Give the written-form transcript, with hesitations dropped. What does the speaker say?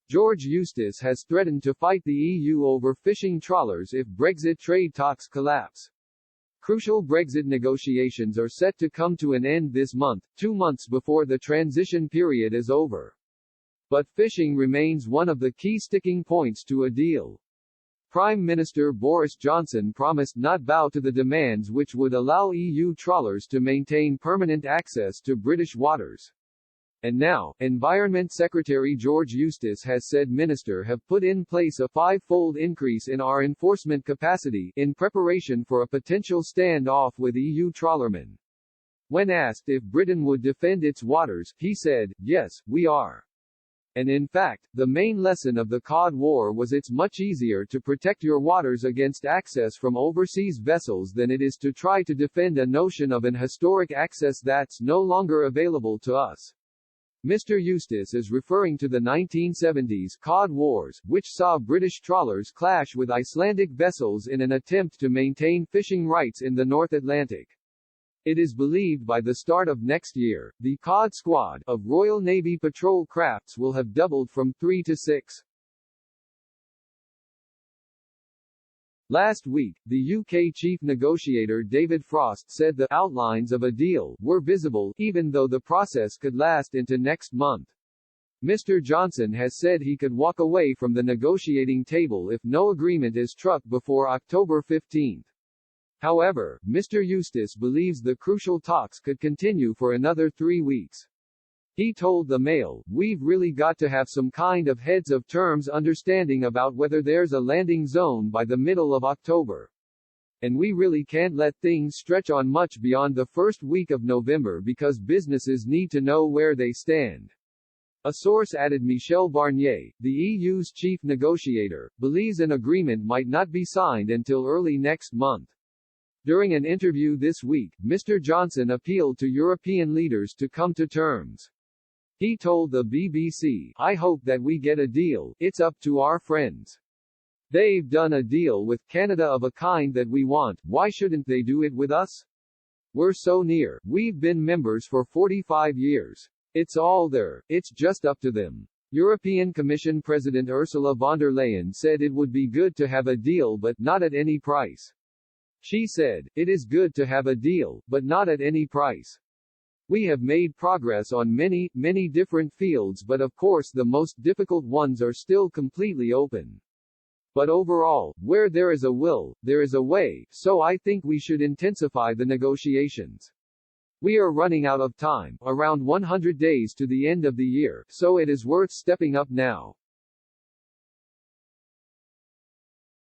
George Eustice has threatened to fight the EU over fishing trawlers if Brexit trade talks collapse. Crucial Brexit negotiations are set to come to an end this month, 2 months before the transition period is over. But fishing remains one of the key sticking points to a deal. Prime Minister Boris Johnson promised not bow to the demands which would allow EU trawlers to maintain permanent access to British waters. And now, Environment Secretary George Eustice has said Minister have put in place a 5-fold increase in our enforcement capacity in preparation for a potential standoff with EU trawlermen. When asked if Britain would defend its waters, he said, "Yes, we are." And in fact, the main lesson of the Cod War was it's much easier to protect your waters against access from overseas vessels than it is to try to defend a notion of an historic access that's no longer available to us. Mr. Eustice is referring to the 1970s Cod Wars, which saw British trawlers clash with Icelandic vessels in an attempt to maintain fishing rights in the North Atlantic. It is believed by the start of next year, the Cod Squad of Royal Navy patrol crafts will have doubled from 3 to 6. Last week, the UK chief negotiator David Frost said the outlines of a deal were visible, even though the process could last into next month. Mr. Johnson has said he could walk away from the negotiating table if no agreement is struck before October 15. However, Mr. Eustice believes the crucial talks could continue for another 3 weeks. He told the Mail, "We've really got to have some kind of heads of terms understanding about whether there's a landing zone by the middle of October. And we really can't let things stretch on much beyond the first week of November because businesses need to know where they stand." A source added Michel Barnier, the EU's chief negotiator, believes an agreement might not be signed until early next month. During an interview this week, Mr. Johnson appealed to European leaders to come to terms. He told the BBC, "I hope that we get a deal, it's up to our friends. They've done a deal with Canada of a kind that we want, why shouldn't they do it with us? We're so near, we've been members for 45 years. It's all there, it's just up to them." European Commission President Ursula von der Leyen said it would be good to have a deal but not at any price. She said, "It is good to have a deal, but not at any price. We have made progress on many, many different fields, but of course the most difficult ones are still completely open. But overall, where there is a will, there is a way, so I think we should intensify the negotiations. We are running out of time, around 100 days to the end of the year, so it is worth stepping up now."